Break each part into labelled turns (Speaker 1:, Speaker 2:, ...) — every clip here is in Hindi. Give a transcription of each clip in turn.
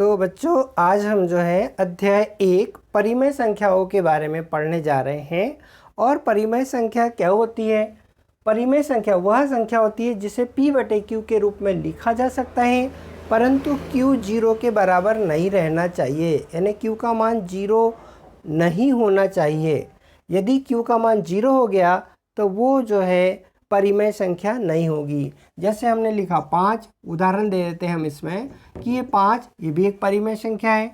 Speaker 1: तो बच्चों आज हम जो है अध्याय 1 परिमेय संख्याओं के बारे में पढ़ने जा रहे हैं। और परिमेय संख्या क्या होती है? परिमेय संख्या वह संख्या होती है जिसे p/q के रूप में लिखा जा सकता है, परंतु q 0 के बराबर नहीं रहना चाहिए, यानी q का मान 0 नहीं होना चाहिए। यदि q का मान 0 हो गया तो वो जो है परिमेय संख्या नहीं होगी। जैसे हमने लिखा 5, उदाहरण दे देते हैं हम इसमें कि ये 5 ये भी एक परिमेय संख्या है,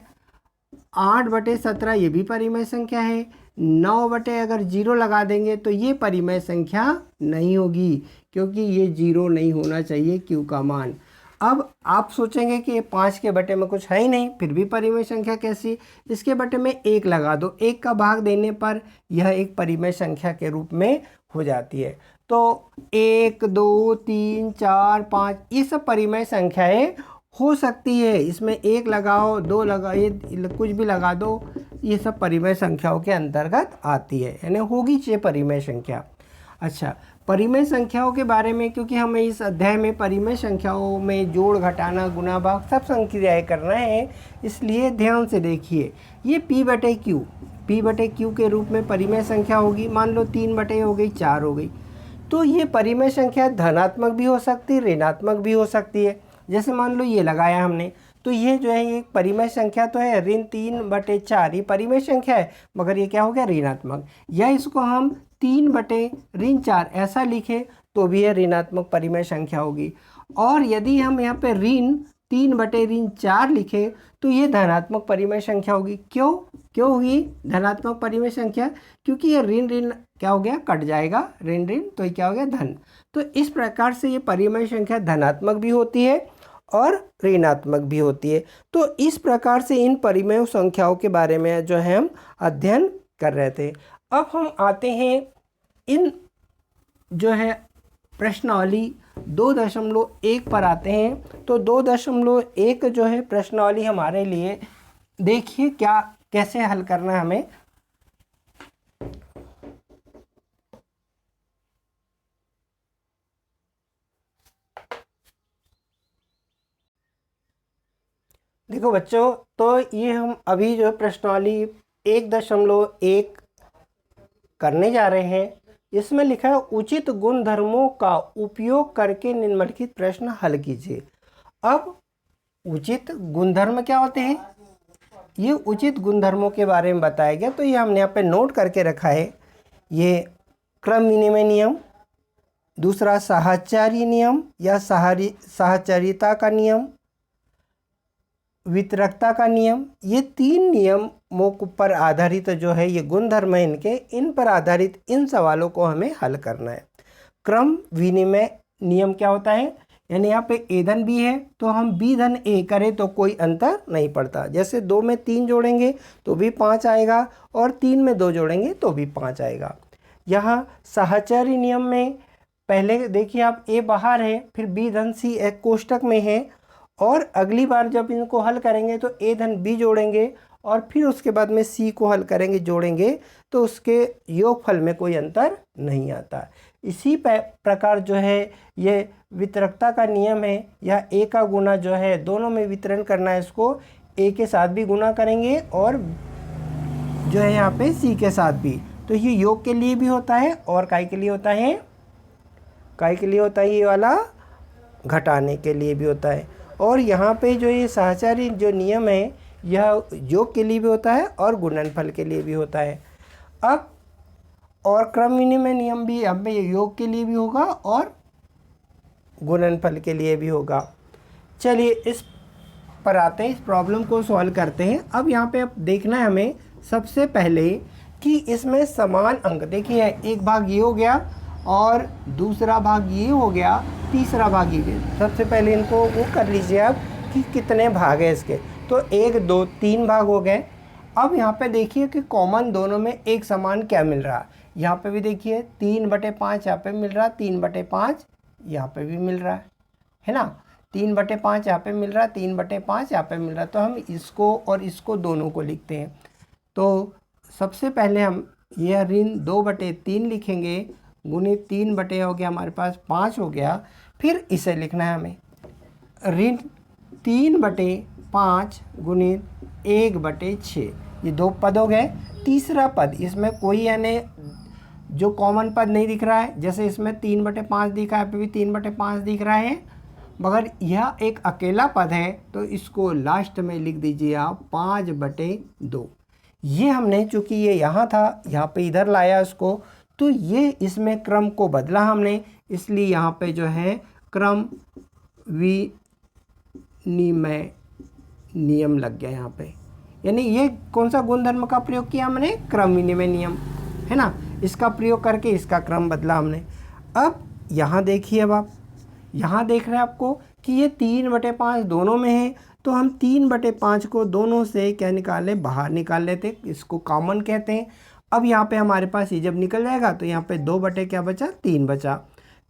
Speaker 1: 8/17 ये भी परिमेय संख्या है, 9 बटे अगर 0 लगा देंगे तो ये परिमेय संख्या नहीं होगी, क्योंकि ये 0 नहीं होना चाहिए q का मान। अब आप सोचेंगे कि ये 5 के बटे में कुछ है ही नहीं, फिर भी परिमेय संख्या कैसी? इसके बटे में 1 लगा दो, 1 का भाग देने पर यह एक परिमेय संख्या के रूप में हो जाती है। तो 1, 2, 3, 4, 5 ये सब परिमेय संख्याएं हो सकती है। इसमें 1 लगाओ, 2 लगाओ, ये कुछ भी लगा दो, ये सब परिमेय संख्याओं के अंतर्गत आती है, यानी होगी चाहिए परिमेय संख्या। अच्छा, परिमेय संख्याओं के बारे में, क्योंकि हमें इस अध्याय में परिमेय संख्याओं में जोड़, घटाना, गुणा, भाग सब संक्रियाएं करना है, इसलिए ध्यान से देखिए। ये p/q के रूप में परिमेय संख्या होगी। मान लो 3 बटे हो गई, 4 हो गई, तो ये परिमेय संख्या धनात्मक भी हो सकती है, ऋणात्मक भी हो सकती है। जैसे मान लो ये लगाया हमने, तो ये जो है ये परिमेय संख्या तो है, ऋण 3/4 ये परिमेय संख्या है, मगर ये क्या हो गया? ऋणात्मक। या इसको हम 3/4 ऐसा लिखे तो भी यह ऋणात्मक परिमेय संख्या होगी। और यदि हम यहाँ पे ऋण 3/4 लिखे तो ये धनात्मक परिमेय संख्या होगी। क्यों होगी धनात्मक परिमेय संख्या? क्योंकि ये ऋण क्या हो गया? कट जाएगा, ऋण तो ये क्या हो गया? धन। तो इस प्रकार से ये परिमेय संख्या धनात्मक भी होती है और ऋणात्मक भी होती है। तो इस प्रकार से इन परिमेय संख्याओं के बारे में जो है हम अध्ययन कर रहे थे। अब हम आते हैं इन जो है प्रश्नावली 2.1 पर आते हैं। तो 2.1 जो है प्रश्नावली हमारे लिए, देखिए क्या कैसे हल करना है हमें। देखो बच्चों, तो ये हम अभी जो प्रश्नावली 1.1 करने जा रहे हैं। इसमें लिखा है उचित गुणधर्मों का उपयोग करके निम्नलिखित प्रश्न हल कीजिए। अब उचित गुणधर्म क्या होते हैं? ये उचित गुणधर्मों के बारे में बताया गया, तो ये हमने यहाँ पे नोट करके रखा है। ये क्रम विनिमय नियम, दूसरा साहचर्य नियम या साहचर्यता का नियम, वितरकता का नियम, ये 3 नियमों पर आधारित जो है ये गुणधर्म है इनके, इन पर आधारित इन सवालों को हमें हल करना है। क्रम विनिमय नियम क्या होता है? यानी यहाँ पे a धन b है तो हम b धन a करें तो कोई अंतर नहीं पड़ता। जैसे 2 में 3 जोड़ेंगे तो भी 5 आएगा, और 3 में 2 जोड़ेंगे तो भी 5 आएगा। यहाँ साहचर्य नियम में पहले देखिए आप a बाहर है, फिर b धन c एक कोष्टक में है, और अगली बार जब इनको हल करेंगे तो a धन b जोड़ेंगे, और फिर उसके बाद में c को हल करेंगे, जोड़ेंगे, तो उसके योगफल में कोई अंतर नहीं आता। इसी प्रकार जो है ये वितरकता का नियम है, या a का गुना जो है दोनों में वितरण करना है, इसको a के साथ भी गुना करेंगे और जो है यहाँ पे c के साथ भी। तो ये योग के लिए भी होता है और काय के लिए होता है? काय के लिए होता है ये वाला? घटाने के लिए भी होता है। और यहाँ पे जो ये साहचर्य जो नियम है यह योग के लिए भी होता है और गुणनफल के लिए भी होता है। अब और क्रम विनिमय नियम भी हमें योग के लिए भी होगा और गुणनफल के लिए भी होगा। चलिए इस पर आते हैं, इस प्रॉब्लम को सॉल्व करते हैं। अब यहाँ पे अब देखना है हमें सबसे पहले कि इसमें समान अंक, देखिए एक भाग ये हो गया और दूसरा भाग ये हो गया, तीसरा भाग ये। सबसे पहले इनको वो कर लीजिए आप कि कितने भाग है इसके। तो 1, 2, 3 भाग हो गए। अब यहाँ पे देखिए कि कॉमन दोनों में एक समान क्या मिल रहा है। यहाँ पे भी देखिए 3/5 यहाँ पे मिल रहा है, 3/5 यहाँ पे भी मिल रहा है ना, 3/5 यहाँ पे मिल रहा है, 3/5 यहाँ पे मिल रहा है। तो हम इसको और इसको दोनों को लिखते हैं। तो सबसे पहले हम यह ऋण 2/3 लिखेंगे, गुणित 3 बटे हो गया हमारे पास 5 हो गया। फिर इसे लिखना है हमें, ऋण 3/5 5 गुणित 1/6, ये 2 पद हो गए। तीसरा पद, इसमें कोई यानी जो कॉमन पद नहीं दिख रहा है, जैसे इसमें 3/5 दिखा है, पे भी 3/5 दिख रहा है, मगर यह एक अकेला पद है, तो इसको लास्ट में लिख दीजिए आप 5/2। ये हमने, चूँकि ये यहाँ था, यहाँ पे इधर लाया इसको, तो ये इसमें क्रम को बदला हमने, इसलिए यहाँ पे जो है क्रम विनिमय नियम लग गया यहाँ पे। यानी ये कौन सा गुणधर्म का प्रयोग किया हमने? क्रम विनिमय नियम, है ना। इसका प्रयोग करके इसका क्रम बदला हमने। अब यहाँ देखिए, अब आप यहाँ देख रहे हैं आपको कि ये 3/5 दोनों में है, तो हम 3/5 को दोनों से क्या निकाले? बाहर निकाल लेते, इसको कॉमन कहते हैं। अब यहाँ पे हमारे पास ये जब निकल जाएगा तो यहाँ पे 2 क्या बचा? 3 बचा।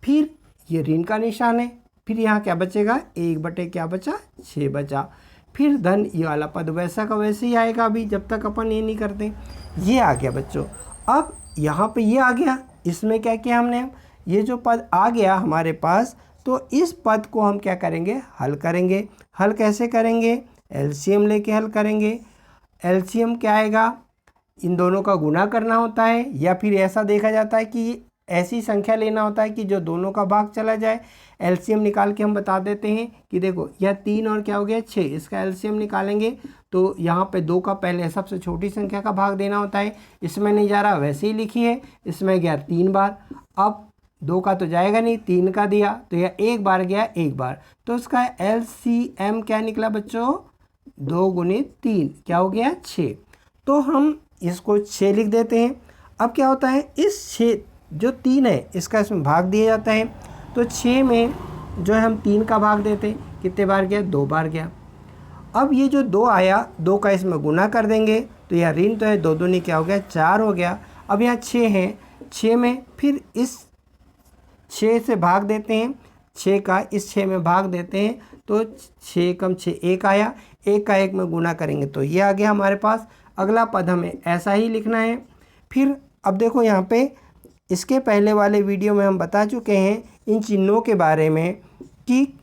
Speaker 1: फिर ये ऋण का निशान है, फिर यहाँ क्या बचेगा? 1 क्या बचा? 6 बचा। फिर धन, ये वाला पद वैसा का वैसे ही आएगा अभी, जब तक अपन ये नहीं करते। ये आ गया बच्चों। अब यहाँ पे ये आ गया, इसमें क्या किया हमने? ये जो पद आ गया हमारे पास, तो इस पद को हम क्या करेंगे? हल करेंगे। हल कैसे करेंगे? एलसीएम लेके हल करेंगे। एलसीएम क्या आएगा? इन दोनों का गुणा करना होता है, या फिर ऐसा देखा जाता है कि ऐसी संख्या लेना होता है कि जो दोनों का भाग चला जाए। एलसीएम निकाल के हम बता देते हैं कि देखो, यह 3 और क्या हो गया? 6, इसका एलसीएम निकालेंगे तो यहाँ पे 2 का पहले सबसे छोटी संख्या का भाग देना होता है। इसमें नहीं जा रहा, वैसे ही लिखी है, इसमें गया 3 बार। अब 2 का तो जाएगा नहीं, 3 का दिया तो यह 1 बार गया, 1 बार, तो इसका एलसीएम क्या निकला बच्चों? 2 गुणित 3 क्या हो गया? 6। तो हम इसको 6 लिख देते हैं। अब क्या होता है, इस 6 जो 3 है इसका इसमें भाग दिया जाता है, तो 6 में जो है हम 3 का भाग देते, कितने बार गया? 2 बार गया। अब ये जो 2 आया, 2 का इसमें गुना कर देंगे, तो यह ऋण तो है, 2 दूनी क्या हो गया? 4 हो गया। अब यहाँ 6 है, 6 में फिर इस 6 से भाग देते हैं, 6 का इस 6 में भाग देते हैं, तो 6 कम 6 1 आया, 1 का 1 में गुना करेंगे तो ये आ गया हमारे पास। अगला पद हमें ऐसा ही लिखना है। फिर अब देखो यहाँ पे, इसके पहले वाले वीडियो में हम बता चुके हैं इन चिन्हों के बारे में कि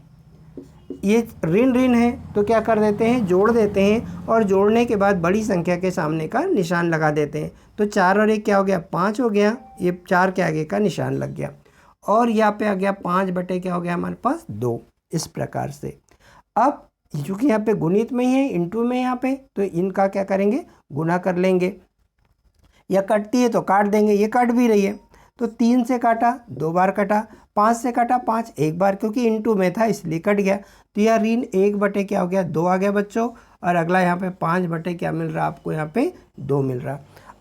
Speaker 1: ये ऋण ऋण है तो क्या कर देते हैं? जोड़ देते हैं, और जोड़ने के बाद बड़ी संख्या के सामने का निशान लगा देते हैं। तो 4 और 1 क्या हो गया? 5 हो गया, ये 4 के आगे का निशान लग गया, और यहाँ पे आ गया 5 क्या हो गया हमारे पास? 2। इस प्रकार से अब चूँकि यहाँ पे गुणित में ही है, इंटू में यहाँ पे, तो इनका क्या करेंगे? गुना कर लेंगे, या कटती है तो काट देंगे, ये कट भी रही है, तो 3 से काटा, 2 बार कटा, 5 से काटा, 5 1 बार, क्योंकि इंटू में था इसलिए कट गया, तो यह ऋण 1 क्या हो गया? 2 आ गया बच्चों। और अगला यहाँ पे 5 क्या मिल रहा आपको? यहाँ पे 2 मिल रहा।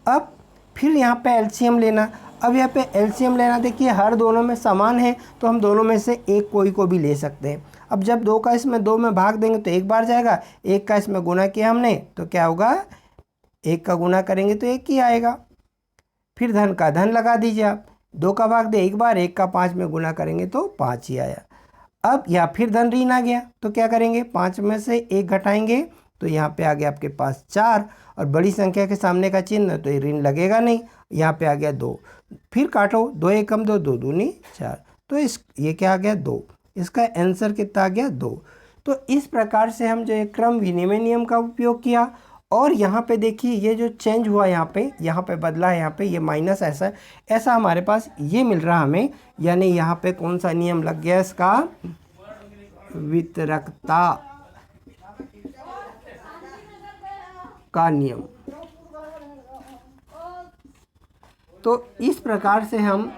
Speaker 1: अब फिर यहाँ पे एलसीएम लेना। अब यहाँ पे एलसीएम लेना, देखिए हर दोनों में समान है, तो हम दोनों में से एक कोई को भी ले सकते हैं। अब जब 2 का इसमें 2 में भाग देंगे तो 1 बार जाएगा, 1 का इसमें गुना किया हमने तो क्या होगा? 1 का गुना करेंगे तो 1 ही आएगा। फिर धन का धन लगा दीजिए आप, 2 का भाग दे 1 बार, 1 का 5 में गुना करेंगे तो 5 ही आया। अब या फिर धन ऋण आ गया तो क्या करेंगे? 5 में से 1 घटाएंगे तो यहाँ पे आ गया आपके पास 4, और बड़ी संख्या के सामने का चिन्ह तो ये ऋण लगेगा नहीं, यहाँ पे आ गया 2। फिर काटो, 2 1 कम 2, 2 दूनी 4, तो ये क्या आ गया? 2। इसका आंसर कितना आ गया? 2। तो इस प्रकार से हम जो एक क्रम विनिमय नियम का उपयोग किया। और यहाँ पे देखिए, ये जो चेंज हुआ यहाँ पे बदला है, यहाँ पे ये माइनस ऐसा हमारे पास ये मिल रहा हमें, यानी यहाँ पे कौन सा नियम लग गया? इसका वितरकता का नियम। तो इस प्रकार से हम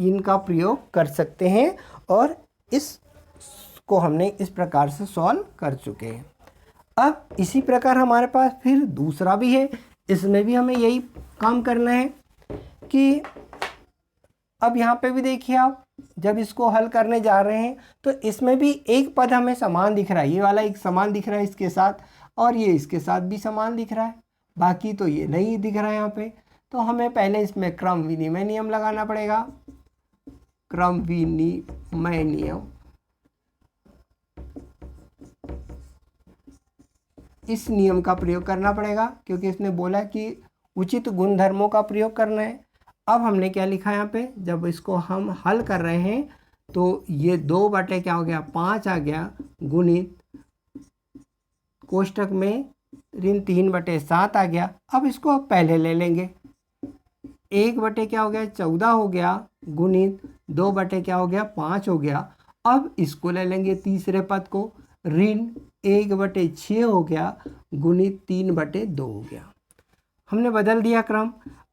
Speaker 1: इनका प्रयोग कर सकते हैं, और इसको हमने इस प्रकार से सॉल्व कर चुके हैं। अब इसी प्रकार हमारे पास फिर दूसरा भी है, इसमें भी हमें यही काम करना है कि अब यहाँ पे भी देखिए आप, जब इसको हल करने जा रहे हैं तो इसमें भी एक पद हमें समान दिख रहा है, ये वाला एक समान दिख रहा है इसके साथ, और ये इसके साथ भी समान दिख रहा है, बाकी तो ये नहीं दिख रहा है यहाँ पे। तो हमें पहले इसमें क्रम विनिमय नियम लगाना पड़ेगा। क्रम विनिमय नियम, इस नियम का प्रयोग करना पड़ेगा, क्योंकि इसने बोला कि उचित गुणधर्मों का प्रयोग करना है। अब हमने क्या लिखा यहाँ पे, जब इसको हम हल कर रहे हैं तो ये 2 क्या हो गया? 5 आ गया, गुणित कोष्टक में ऋण 3/7 आ गया। अब इसको आप पहले ले लेंगे, 1 बटे क्या हो गया 14 हो गया गुणित 2 बटे क्या हो गया 5 हो गया। अब इसको ले लेंगे तीसरे पद को, ऋण 1/6 हो गया गुणित 3/2 हो गया। हमने बदल दिया क्रम।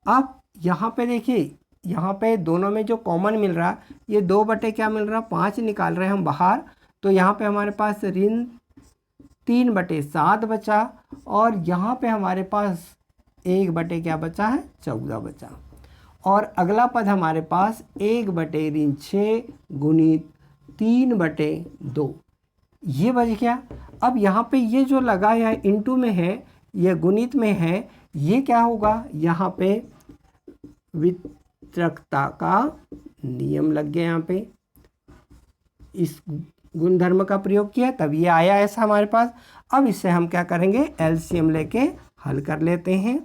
Speaker 1: अब यहाँ पे देखिए, यहाँ पे दोनों में जो कॉमन मिल रहा ये 2 बटे क्या मिल रहा 5 निकाल रहे हैं हम बाहर, तो यहाँ पे हमारे पास ऋण 3/7 बचा और यहाँ पे हमारे पास 1 बटे क्या बचा है 14 बचा। और अगला पद हमारे पास 1/6 गुणित 3/2 ये बच गया। अब यहाँ पे ये जो लगा या इंटू में है, ये गुणित में है, ये क्या होगा, यहाँ पे वितरकता का नियम लग गया। यहाँ पे इस गुणधर्म का प्रयोग किया तब ये आया ऐसा हमारे पास। अब इससे हम क्या करेंगे, एलसीएम लेके हल कर लेते हैं।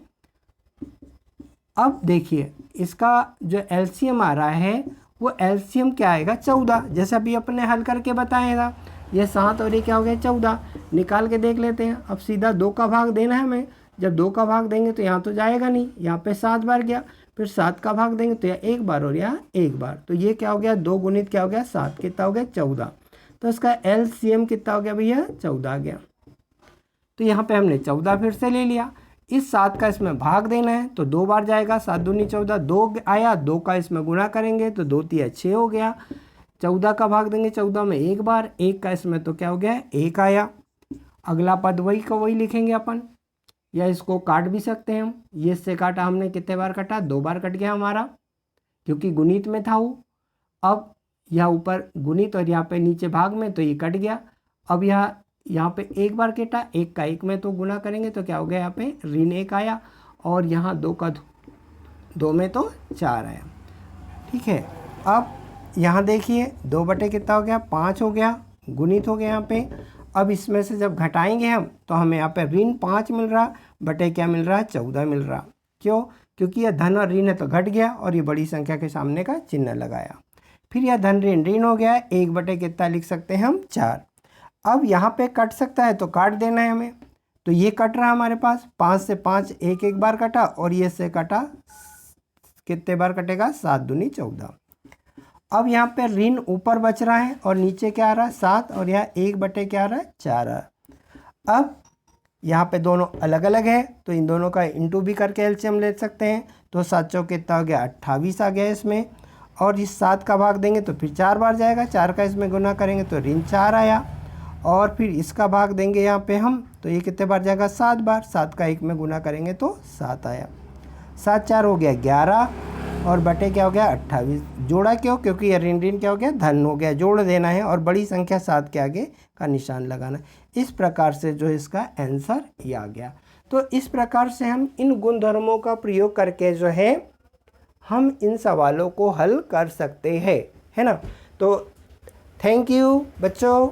Speaker 1: अब देखिए इसका जो एलसीएम आ रहा है वो एलसीएम क्या आएगा 14, जैसे अभी अपने हल करके बताया था। ये 7 और ये क्या हो गया 14, निकाल के देख लेते हैं। अब सीधा 2 का भाग देना है हमें, जब 2 का भाग देंगे तो यहाँ तो जाएगा नहीं, यहाँ पे 7 बार गया, फिर 7 का भाग देंगे तो यहाँ 1 बार और यहाँ 1 बार, तो ये क्या हो गया 2 गुणित क्या हो गया 7, कितना हो गया 14। तो इसका एलसीएम कितना हो गया भैया 14 आ गया। तो यहाँ पे हमने 14 फिर से ले लिया। इस 7 का इसमें भाग देना है तो 2 बार जाएगा, 7 दूनी 14, 2 आया, 2 का इसमें गुणा करेंगे तो 2 तिया 6 हो गया। 14 का भाग देंगे 14 में 1 बार, 1 का इसमें तो क्या हो गया 1 आया। अगला पद वही का वही लिखेंगे अपन, या इसको काट भी सकते हैं हम। ये इससे काटा हमने, कितने बार कटा 2 बार कट गया हमारा, क्योंकि गुणित में था वो। अब यहाँ ऊपर गुणित और यहाँ पे नीचे भाग में, तो ये कट गया। अब यहाँ पे 1 बार कटा, 1 का 1 में तो गुणा करेंगे तो क्या हो गया यहाँ पे ऋण 1 आया, और यहाँ 2 का 2 में तो 4 आया। ठीक है, अब यहाँ देखिए 2 बटे कितना हो गया 5 हो गया, गुणित हो गया यहाँ पे। अब इसमें से जब घटाएंगे हम तो हमें यहाँ पे ऋण 5 मिल रहा बटे क्या मिल रहा 14 मिल रहा। क्यों, क्योंकि यह धन और ऋण है तो घट गया और ये बड़ी संख्या के सामने का चिन्ह लगाया। फिर यह धन ऋण ऋण हो गया, 1 बटे कितना लिख सकते हैं हम 4। अब यहाँ पे कट सकता है तो काट देना है हमें, तो ये कट रहा हमारे पास 5 से 5 1 बार कटा, और ये से कटा कितने बार कटेगा 7 दूनी 14। अब यहाँ पे ऋण ऊपर बच रहा है और नीचे क्या आ रहा है 7, और यहाँ 1 बटे क्या आ रहा है 4 आ रहा। अब यहाँ पे दोनों अलग अलग है तो इन दोनों का इंटू भी करके एलसीएम ले सकते हैं, तो 7 चौक कितना हो गया 28 आ गया इसमें, और इस 7 का भाग देंगे तो फिर 4 बार जाएगा, 4 का इसमें गुना करेंगे तो ऋण 4 आया, और फिर इसका भाग देंगे यहाँ पे हम तो ये कितने बार जाएगा 7 बार, 7 का 1 में गुना करेंगे तो 7 आया। 7 4 हो गया 11, और बटे क्या हो गया 28। जोड़ा क्यों, क्योंकि ये ऋण ऋण क्या हो गया धन हो गया, जोड़ देना है और बड़ी संख्या 7 के आगे का निशान लगाना। इस प्रकार से जो इसका आंसर ये आ गया। तो इस प्रकार से हम इन गुणधर्मों का प्रयोग करके जो है हम इन सवालों को हल कर सकते हैं, है ना। तो थैंक यू बच्चों।